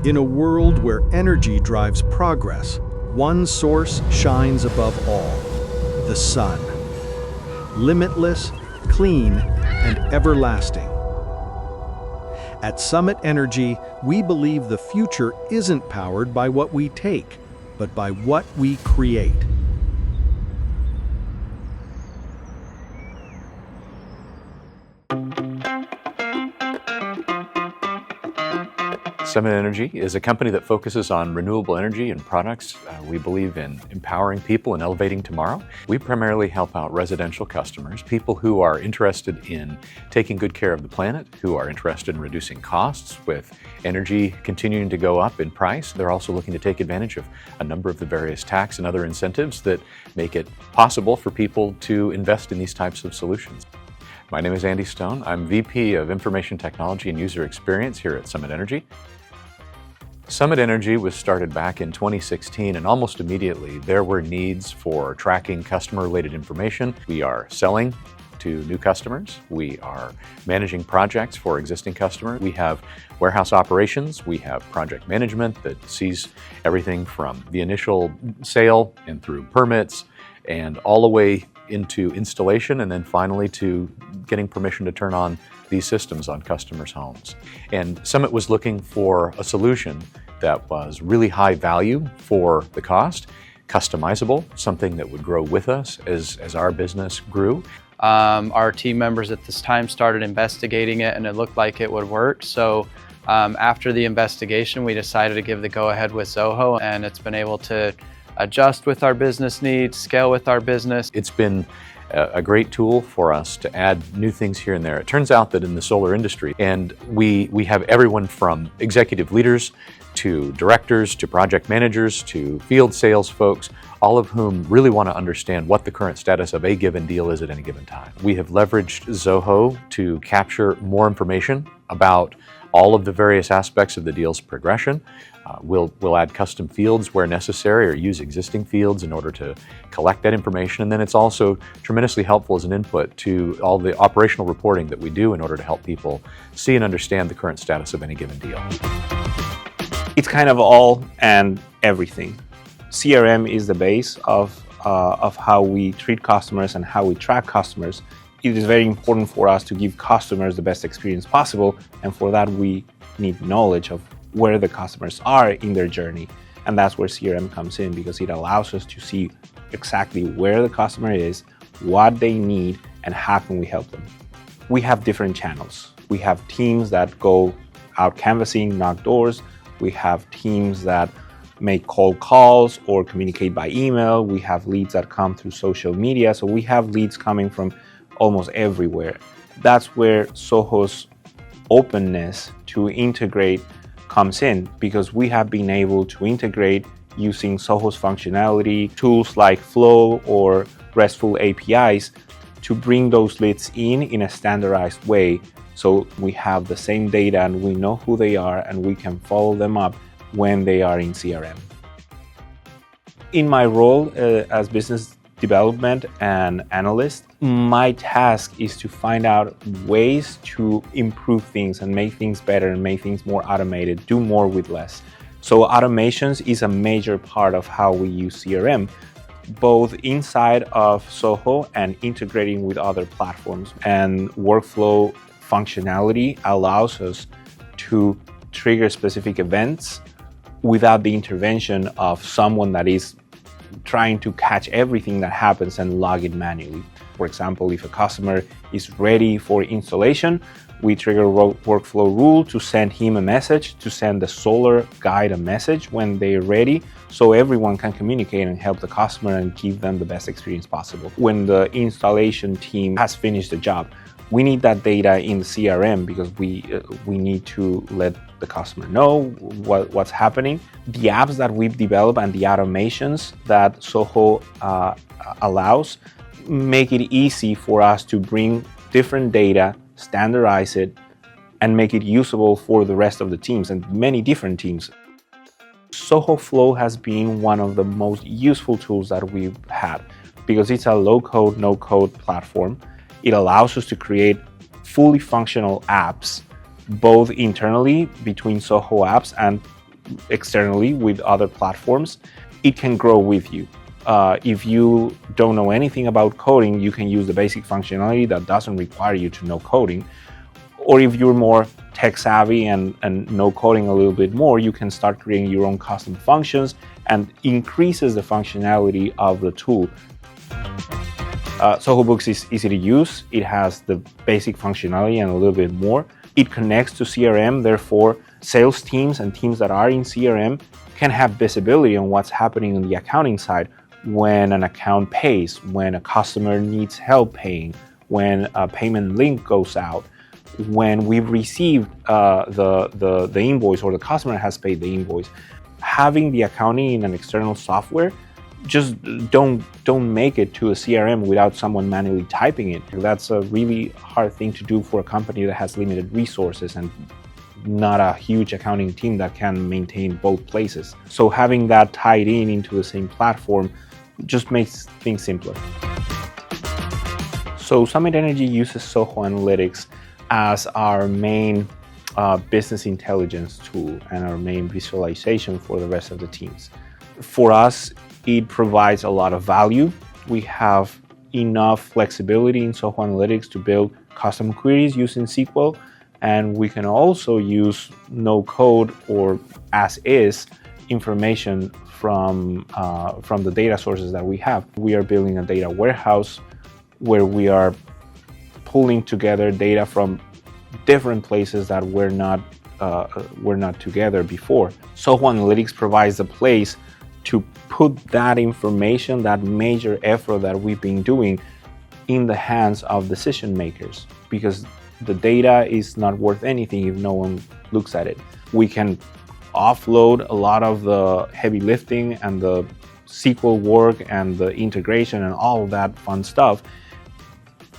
In a world where energy drives progress, one source shines above all: the sun. Limitless, clean, and everlasting. At Summit Energy, we believe the future isn't powered by what we take, but by what we create. Summit Energy is a company that focuses on renewable energy and products. We believe in empowering people and elevating tomorrow. We primarily help out residential customers, people who are interested in taking good care of the planet, who are interested in reducing costs with energy continuing to go up in price. They're also looking to take advantage of a number of the various tax and other incentives that make it possible for people to invest in these types of solutions. My name is Andy Stone. I'm VP of Information Technology and User Experience here at Summit Energy. Summit Energy was started back in 2016, and almost immediately there were needs for tracking customer-related information. We are selling to new customers. We are managing projects for existing customers. We have warehouse operations. We have project management that sees everything from the initial sale and through permits and all the way into installation, and then finally to getting permission to turn on these systems on customers' homes. And Summit was looking for a solution that was really high value for the cost, customizable, something that would grow with us as our business grew. Our team members at this time started investigating it, and it looked like it would work. So after the investigation, we decided to give the go-ahead with Zoho, and it's been able to adjust with our business needs, scale with our business. It's been a great tool for us to add new things here and there. It turns out that in the solar industry, and we have everyone from executive leaders to directors to project managers to field sales folks, all of whom really want to understand what the current status of a given deal is at any given time. We have leveraged Zoho to capture more information about all of the various aspects of the deal's progression. We'll add custom fields where necessary or use existing fields in order to collect that information. And then it's also tremendously helpful as an input to all the operational reporting that we do in order to help people see and understand the current status of any given deal. It's kind of all and everything. CRM is the base of how we treat customers and how we track customers. It is very important for us to give customers the best experience possible, and for that we need knowledge of where the customers are in their journey. And that's where CRM comes in, because it allows us to see exactly where the customer is, what they need, and how can we help them. We have different channels. We have teams that go out canvassing, knock doors. We have teams that make cold calls or communicate by email. We have leads that come through social media. So we have leads coming from almost everywhere. That's where Zoho's openness to integrate comes in, because we have been able to integrate using Zoho's functionality, tools like Flow or RESTful APIs to bring those leads in a standardized way. So we have the same data and we know who they are and we can follow them up when they are in CRM. In my role as business development and analyst, my task is to find out ways to improve things and make things better and make things more automated, do more with less. So automations is a major part of how we use CRM, both inside of Zoho and integrating with other platforms. And workflow functionality allows us to trigger specific events without the intervention of someone that is trying to catch everything that happens and log it manually. For example, if a customer is ready for installation, we trigger a workflow rule to send him a message, to send the solar guide a message when they're ready, so everyone can communicate and help the customer and give them the best experience possible. When the installation team has finished the job, we need that data in the CRM, because we need to let the customer know what's happening. The apps that we've developed and the automations that Zoho allows make it easy for us to bring different data, standardize it, and make it usable for the rest of the teams and many different teams. Zoho Flow has been one of the most useful tools that we've had, because it's a low-code, no-code platform. It allows us to create fully functional apps, both internally between Zoho apps and externally with other platforms, it can grow with you. If you don't know anything about coding, you can use the basic functionality that doesn't require you to know coding. Or if you're more tech savvy and know coding a little bit more, you can start creating your own custom functions and increases the functionality of the tool. Zoho Books is easy to use. It has the basic functionality and a little bit more. It connects to CRM, therefore sales teams and teams that are in CRM can have visibility on what's happening on the accounting side when an account pays, when a customer needs help paying, when a payment link goes out, when we've received the invoice or the customer has paid the invoice. Having the accounting in an external software, just don't make it to a CRM without someone manually typing it. That's a really hard thing to do for a company that has limited resources and not a huge accounting team that can maintain both places. So having that tied into the same platform just makes things simpler. So Summit Energy uses Zoho Analytics as our main business intelligence tool and our main visualization for the rest of the teams. For us, it provides a lot of value. We have enough flexibility in Zoho Analytics to build custom queries using SQL, and we can also use no code or as is information from the data sources that we have. We are building a data warehouse where we are pulling together data from different places that were not together before. Zoho Analytics provides a place to put that information, that major effort that we've been doing, in the hands of decision makers, because the data is not worth anything if no one looks at it. We can offload a lot of the heavy lifting and the SQL work and the integration and all of that fun stuff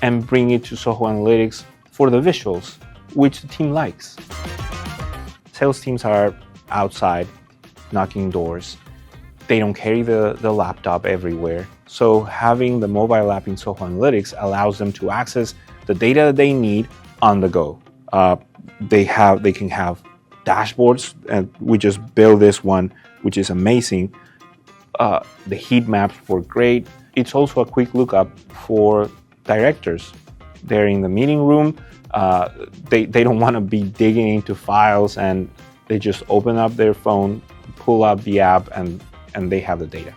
and bring it to Zoho Analytics for the visuals, which the team likes. Sales teams are outside knocking doors. They don't carry the laptop everywhere. So having the mobile app in Zoho Analytics allows them to access the data that they need on the go. They can have dashboards, and we just built this one, which is amazing. The heat maps were great. It's also a quick lookup for directors. They're in the meeting room. They don't want to be digging into files, and they just open up their phone, pull up the app, and they have the data.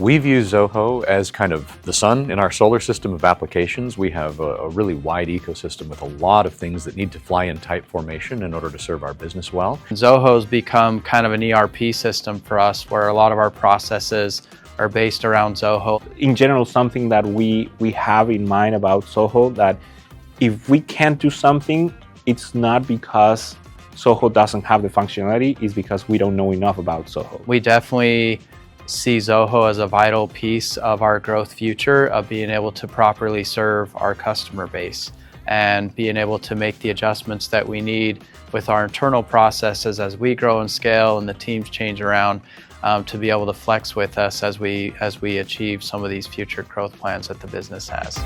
We view Zoho as kind of the sun in our solar system of applications. We have a really wide ecosystem with a lot of things that need to fly in tight formation in order to serve our business well. Zoho's become kind of an ERP system for us, where a lot of our processes are based around Zoho. In general, something that we have in mind about Zoho, that if we can't do something, it's not because Zoho doesn't have the functionality, it's because we don't know enough about Zoho. We definitely see Zoho as a vital piece of our growth future, of being able to properly serve our customer base and being able to make the adjustments that we need with our internal processes as we grow and scale and the teams change around, to be able to flex with us as we achieve some of these future growth plans that the business has.